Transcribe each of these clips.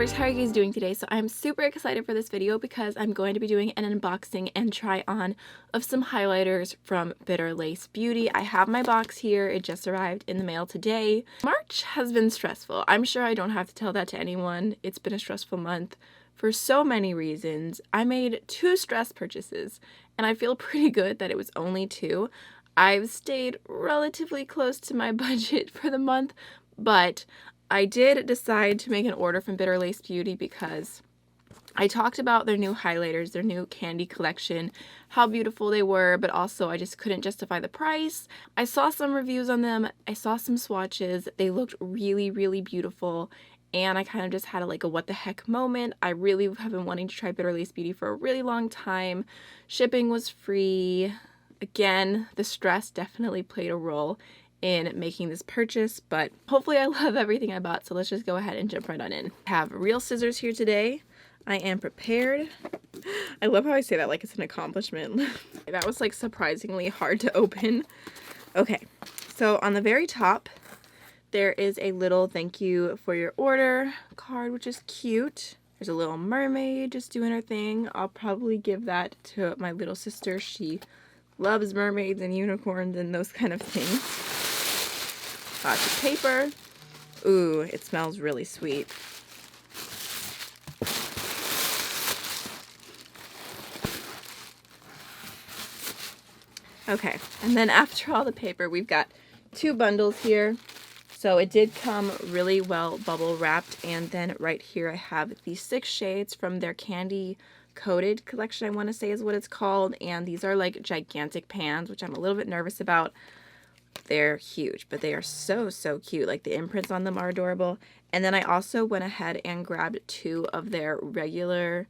lovers, how are you guys doing today? So I'm super excited for this video because I'm going to be doing an unboxing and try on of some highlighters from Bitter Lace Beauty. I have my box here. It just arrived in the mail today. March has been stressful. I'm sure I don't have to tell that to anyone. It's been a stressful month for so many reasons. I made 2 stress purchases and I feel pretty good that it was only 2. I've stayed relatively close to my budget for the month, but I did decide to make an order from Bitter Lace Beauty because I talked about their new highlighters, their new candy collection, how beautiful they were, but also I just couldn't justify the price. I saw some reviews on them, I saw some swatches, they looked really, really beautiful, and I kind of just had a what the heck moment. I really have been wanting to try Bitter Lace Beauty for a really long time. Shipping was free. Again, the stress definitely played a role in making this purchase, but hopefully I love everything I bought, so let's just go ahead and jump right on in. I have real scissors here today. I am prepared. I love how I say that like it's an accomplishment. That was like surprisingly hard to open. Okay, so on the very top there is a little thank you for your order card, which is cute. There's a little mermaid just doing her thing. I'll probably give that to my little sister. She loves mermaids and unicorns and those kind of things. Lots of paper. Ooh, it smells really sweet. Okay, and then after all the paper, we've got 2 bundles here. So it did come really well bubble wrapped, and then right here I have these 6 shades from their candy coated collection, I want to say is what it's called, and these are like gigantic pans, which I'm a little bit nervous about. They're huge, but they are so cute. Like the imprints on them are adorable. And then I also went ahead and grabbed 2 of their regular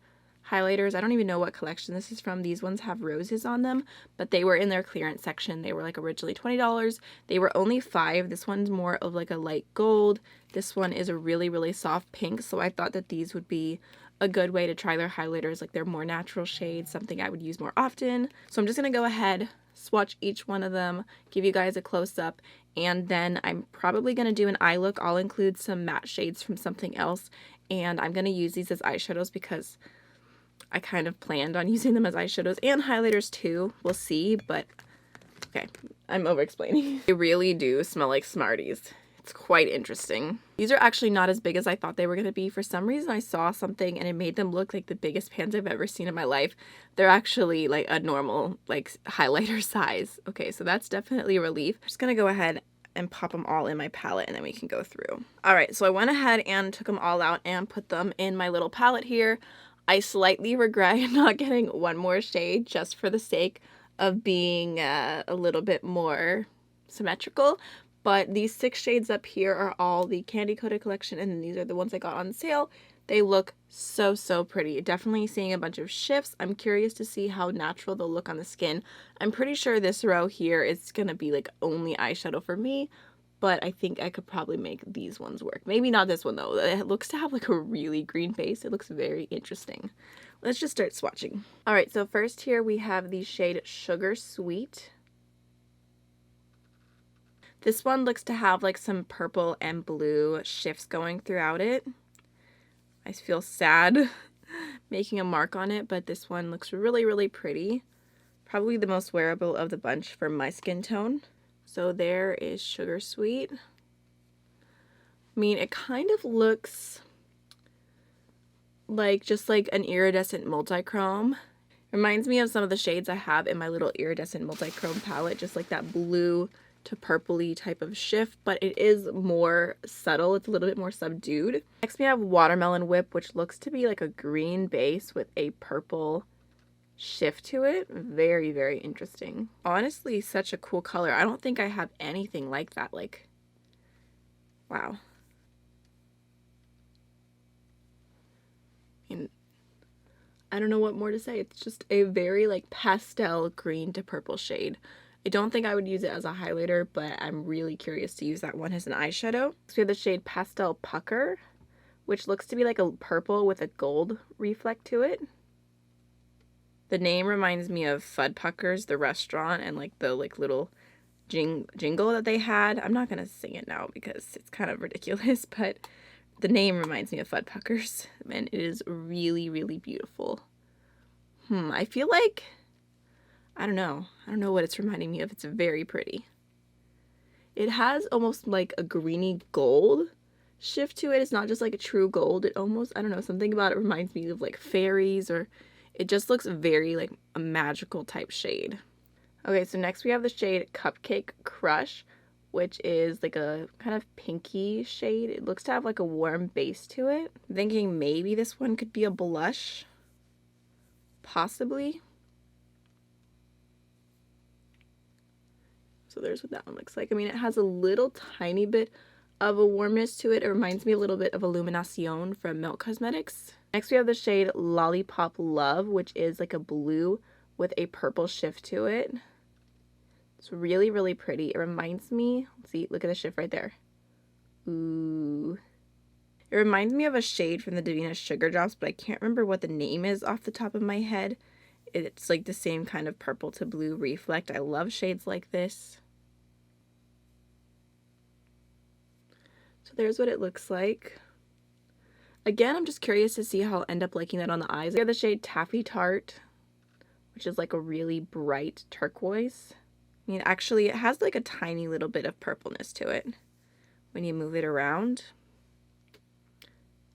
highlighters. I don't even know what collection this is from. These ones have roses on them, but they were in their clearance section. They were like originally $20. They were only $5. This one's more of like a light gold. This one is a really soft pink, so I thought that these would be a good way to try their highlighters. Like they're more natural shades, something I would use more often. So I'm just gonna go ahead, swatch each one of them, give you guys a close-up, and then I'm probably going to do an eye look. I'll include some matte shades from something else, and I'm going to use these as eyeshadows because I kind of planned on using them as eyeshadows and highlighters too. We'll see, but okay, I'm over-explaining. They really do smell like Smarties. It's quite interesting. These are actually not as big as I thought they were going to be. For some reason I saw something and it made them look like the biggest pans I've ever seen in my life. They're actually like a normal like highlighter size. Okay, so that's definitely a relief. I'm just going to go ahead and pop them all in my palette and then we can go through. Alright, so I went ahead and took them all out and put them in my little palette here. I slightly regret not getting one more shade just for the sake of being a little bit more symmetrical. But these 6 shades up here are all the candy coated collection, and then these are the ones I got on sale. They look so pretty. Definitely seeing a bunch of shifts. I'm curious to see how natural they'll look on the skin. I'm pretty sure this row here is gonna be like only eyeshadow for me, but I think I could probably make these ones work. Maybe not this one though. It looks to have like a really green base. It looks very interesting. Let's just start swatching. All right, so first here we have the shade Sugar Sweet. This one looks to have like some purple and blue shifts going throughout it. I feel sad making a mark on it, but this one looks really pretty. Probably the most wearable of the bunch for my skin tone. So there is Sugar Sweet. I mean, it kind of looks like just like an iridescent multi-chrome. Reminds me of some of the shades I have in my little iridescent multi-chrome palette, just like that blue to purpley type of shift, but it is more subtle. It's a little bit more subdued. Next we have Watermelon Whip, which looks to be like a green base with a purple shift to it. Very interesting. Honestly, such a cool color. I don't think I have anything like that. Like, wow. I don't know what more to say. It's just a very like pastel green to purple shade. I don't think I would use it as a highlighter, but I'm really curious to use that one as an eyeshadow. So we have the shade Pastel Pucker, which looks to be like a purple with a gold reflect to it. The name reminds me of Fuddpuckers, the restaurant, and like the little jingle that they had. I'm not going to sing it now because it's kind of ridiculous, but the name reminds me of Fud Puckers, and it is really, really beautiful. I feel like, I don't know what it's reminding me of. It's very pretty. It has almost like a greeny gold shift to it. It's not just like a true gold. It almost, I don't know, something about it reminds me of like fairies, or it just looks very like a magical type shade. Okay, so next we have the shade Cupcake Crush, which is like a kind of pinky shade. It looks to have like a warm base to it. I'm thinking maybe this one could be a blush. Possibly. So there's what that one looks like. I mean, it has a little tiny bit of a warmness to it. It reminds me a little bit of Illuminacion from Milk Cosmetics. Next we have the shade Lollipop Love, which is like a blue with a purple shift to it. It's really, really pretty. It reminds me, let's see, look at the shift right there. Ooh. It reminds me of a shade from the Davina Sugar Drops, but I can't remember what the name is off the top of my head. It's like the same kind of purple to blue reflect. I love shades like this. So there's what it looks like. Again, I'm just curious to see how I'll end up liking that on the eyes. We have the shade Taffy Tart, which is like a really bright turquoise. I mean, actually, it has like a tiny little bit of purpleness to it when you move it around.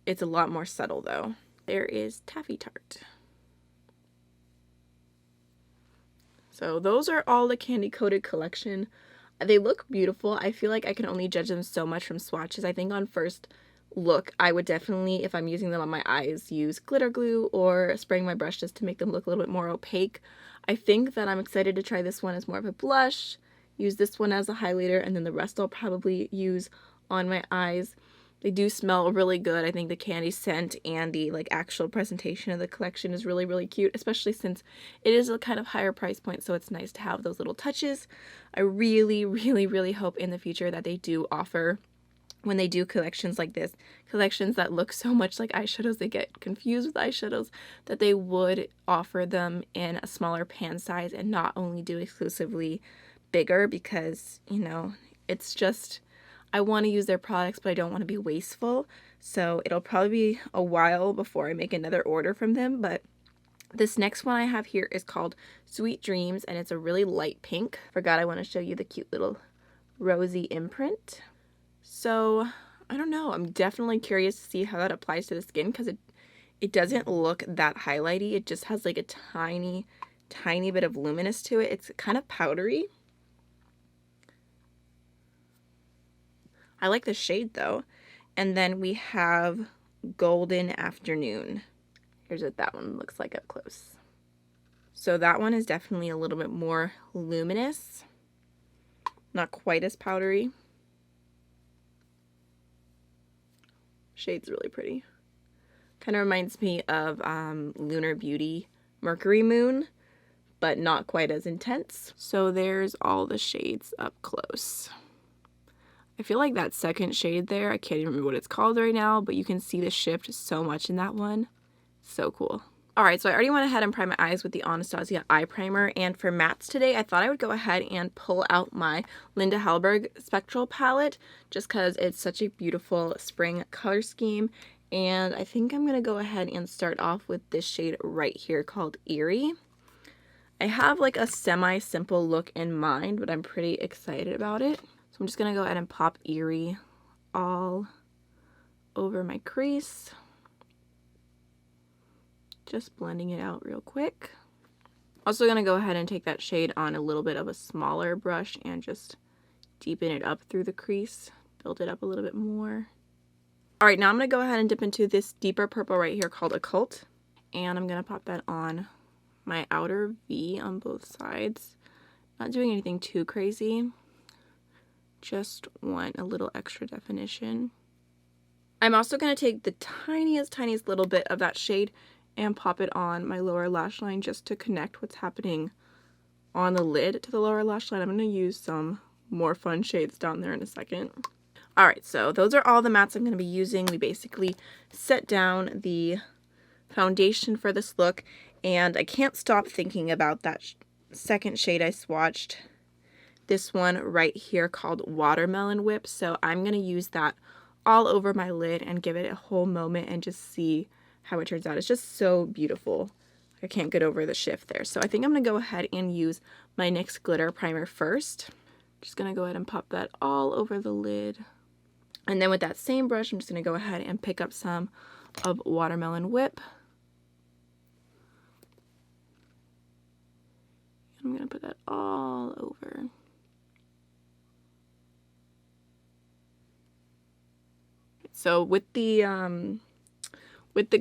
It's a lot more subtle though. There is Taffy Tart. So those are all the candy coated collection. They look beautiful. I feel like I can only judge them so much from swatches. I think on first look, I would definitely, if I'm using them on my eyes, use glitter glue or spraying my brush just to make them look a little bit more opaque. I think that I'm excited to try this one as more of a blush, use this one as a highlighter, and then the rest I'll probably use on my eyes. They do smell really good. I think the candy scent and the like actual presentation of the collection is really, really cute, especially since it is a kind of higher price point, so it's nice to have those little touches. I really, really, really hope in the future that they do offer, when they do collections like this, collections that look so much like eyeshadows, they get confused with eyeshadows, that they would offer them in a smaller pan size and not only do exclusively bigger, because, you know, it's just, I want to use their products, but I don't want to be wasteful. So it'll probably be a while before I make another order from them. But this next one I have here is called Sweet Dreams, and it's a really light pink. Forgot I want to show you the cute little rosy imprint. So I don't know. I'm definitely curious to see how that applies to the skin, because it doesn't look that highlighty. It just has like a tiny, tiny bit of luminous to it. It's kind of powdery. I like the shade though. And then we have Golden Afternoon. Here's what that one looks like up close. So that one is definitely a little bit more luminous. Not quite as powdery. Shade's really pretty. Kind of reminds me of Lunar Beauty Mercury Moon, but not quite as intense. So there's all the shades up close. I feel like that second shade there, I can't even remember what it's called right now, but you can see the shift so much in that one. So cool. Alright, so I already went ahead and primed my eyes with the Anastasia eye primer, and for mattes today, I thought I would go ahead and pull out my Linda Hallberg Spectral palette, just because it's such a beautiful spring color scheme, and I think I'm going to go ahead and start off with this shade right here called Eerie. I have like a semi-simple look in mind, but I'm pretty excited about it. So I'm just going to go ahead and pop Eerie all over my crease. Just blending it out real quick. Also going to go ahead and take that shade on a little bit of a smaller brush and just deepen it up through the crease. Build it up a little bit more. Alright, now I'm going to go ahead and dip into this deeper purple right here called Occult. And I'm going to pop that on my outer V on both sides. Not doing anything too crazy. Just want a little extra definition. I'm also going to take the tiniest little bit of that shade and pop it on my lower lash line just to connect what's happening on the lid to the lower lash line. I'm going to use some more fun shades down there in a second. Alright, so those are all the mattes I'm going to be using. We basically set down the foundation for this look, and I can't stop thinking about that second shade I swatched. This one right here called Watermelon Whip, so I'm going to use that all over my lid and give it a whole moment and just see how it turns out. It's just so beautiful. I can't get over the shift there. So I think I'm going to go ahead and use my NYX glitter primer first. Just going to go ahead and pop that all over the lid. And then with that same brush, I'm just going to go ahead and pick up some of Watermelon Whip. I'm going to put that all over. So with the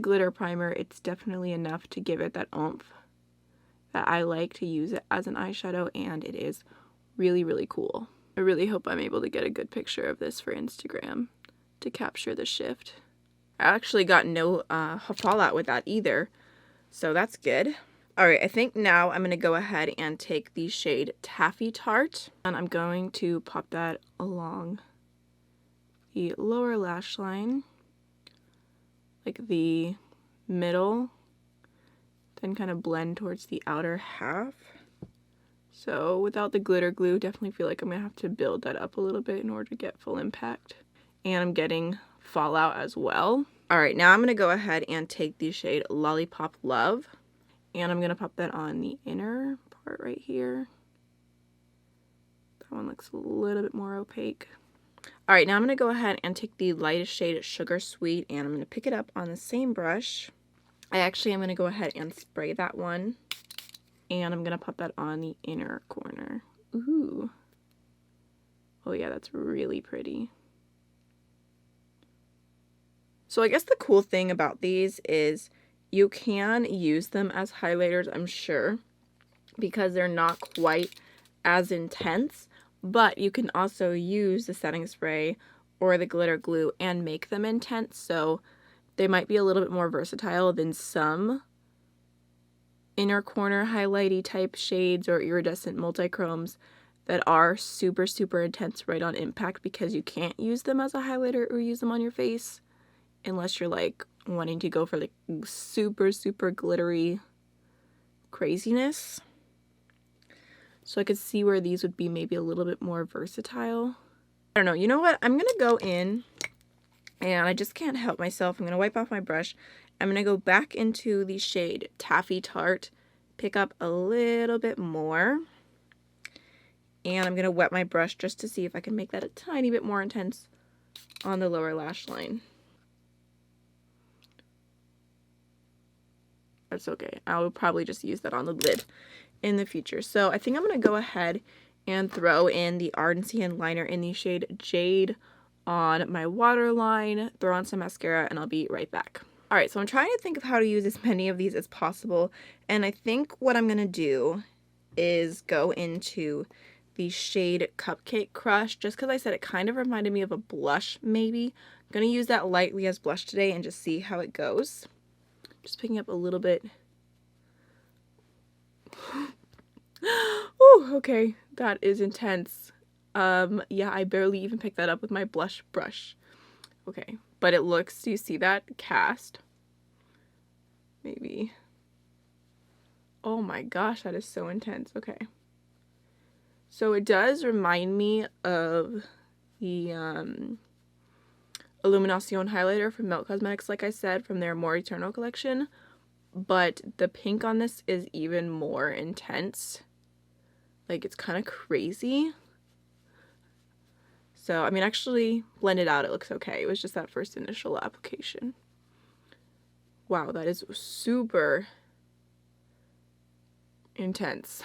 glitter primer, it's definitely enough to give it that oomph that I like to use it as an eyeshadow, and it is really, really cool. I really hope I'm able to get a good picture of this for Instagram to capture the shift. I actually got no fallout with that either, so that's good. Alright, I think now I'm going to go ahead and take the shade Taffy Tart, and I'm going to pop that along the lower lash line, like the middle, then kind of blend towards the outer half. So without the glitter glue, definitely feel like I'm going to have to build that up a little bit in order to get full impact. And I'm getting fallout as well. Alright, now I'm going to go ahead and take the shade Lollipop Love, and I'm going to pop that on the inner part right here. That one looks a little bit more opaque. Alright, now I'm going to go ahead and take the lightest shade Sugar Sweet, and I'm going to pick it up on the same brush. I actually am going to go ahead and spray that one, and I'm going to pop that on the inner corner. Ooh. Oh yeah, that's really pretty. So I guess the cool thing about these is you can use them as highlighters, I'm sure, because they're not quite as intense. But you can also use the setting spray or the glitter glue and make them intense, so they might be a little bit more versatile than some inner corner highlighty type shades or iridescent multichromes that are super, super intense right on impact, because you can't use them as a highlighter or use them on your face unless you're like wanting to go for like super, super glittery craziness. So I could see where these would be maybe a little bit more versatile. I don't know. You know what? I'm going to go in, and I just can't help myself. I'm going to wipe off my brush. I'm going to go back into the shade Taffy Tart, pick up a little bit more, and I'm going to wet my brush just to see if I can make that a tiny bit more intense on the lower lash line. That's okay. I will probably just use that on the lid in the future. So I think I'm going to go ahead and throw in the Ardency Inn Liner in the shade Jade on my waterline, throw on some mascara, and I'll be right back. Alright, so I'm trying to think of how to use as many of these as possible, and I think what I'm going to do is go into the shade Cupcake Crush, just because I said it kind of reminded me of a blush maybe. I'm going to use that lightly as blush today and just see how it goes. Just picking up a little bit. Ooh, okay, that is intense. Yeah, I barely even picked that up with my blush brush. Okay, but it looks, do you see that cast? Maybe. Oh my gosh, that is so intense. Okay. So it does remind me of the Illuminacion highlighter from Melt Cosmetics, like I said, from their More Eternal collection. But the pink on this is even more intense. Like, it's kind of crazy. So, I mean, actually, blended out, it looks okay. It was just that first initial application. Wow, that is super intense.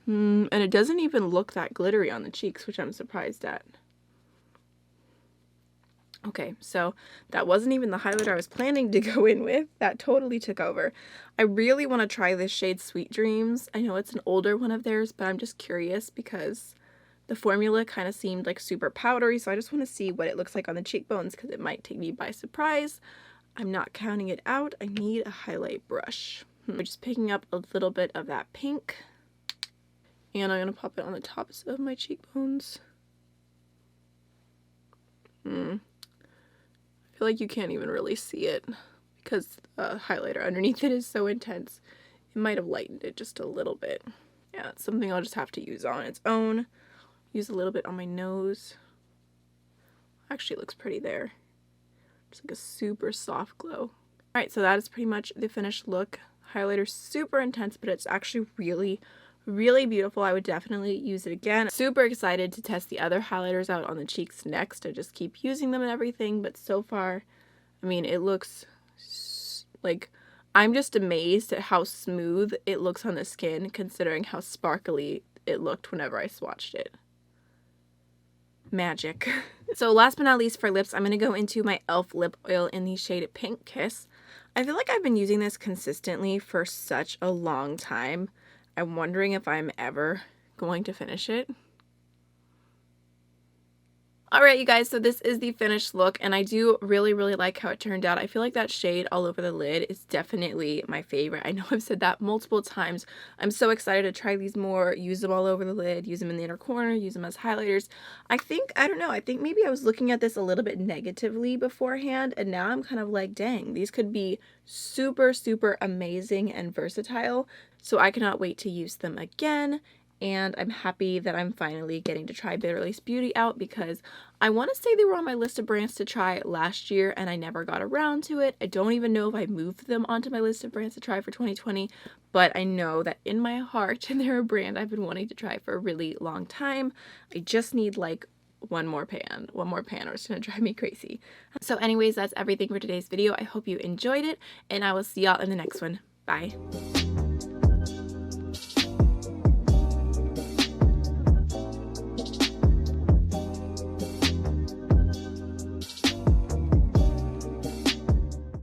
And it doesn't even look that glittery on the cheeks, which I'm surprised at. Okay, so that wasn't even the highlighter I was planning to go in with. That totally took over. I really want to try this shade Sweet Dreams. I know it's an older one of theirs, but I'm just curious because the formula kind of seemed like super powdery, so I just want to see what it looks like on the cheekbones because it might take me by surprise. I'm not counting it out. I need a highlight brush. I'm just picking up a little bit of that pink, and I'm going to pop it on the tops of my cheekbones. I feel like you can't even really see it because the highlighter underneath it is so intense. It might have lightened it just a little bit. Yeah, it's something I'll just have to use on its own. Use a little bit on my nose. Actually, it looks pretty there. Just like a super soft glow. Alright, so that is pretty much the finished look. Highlighter super intense, but it's actually really, really beautiful. I would definitely use it again. Super excited to test the other highlighters out on the cheeks next. I just keep using them and everything, but so far, I mean, it looks like, I'm just amazed at how smooth it looks on the skin considering how sparkly it looked whenever I swatched it. Magic. So last but not least for lips, I'm going to go into my e.l.f. lip oil in the shade Pink Kiss. I feel like I've been using this consistently for such a long time. I'm wondering if I'm ever going to finish it. Alright, you guys, so this is the finished look, and I do really, really like how it turned out. I feel like that shade all over the lid is definitely my favorite. I know I've said that multiple times. I'm so excited to try these more, use them all over the lid, use them in the inner corner, use them as highlighters. I don't know, I think maybe I was looking at this a little bit negatively beforehand, and now I'm kind of like, dang, these could be super, super amazing and versatile. So I cannot wait to use them again. And I'm happy that I'm finally getting to try Bitter Lace Beauty out because I want to say they were on my list of brands to try last year and I never got around to it. I don't even know if I moved them onto my list of brands to try for 2020, but I know that in my heart they're a brand I've been wanting to try for a really long time. I just need like one more pan or it's gonna drive me crazy. So anyways, that's everything for today's video. I hope you enjoyed it and I will see y'all in the next one. Bye.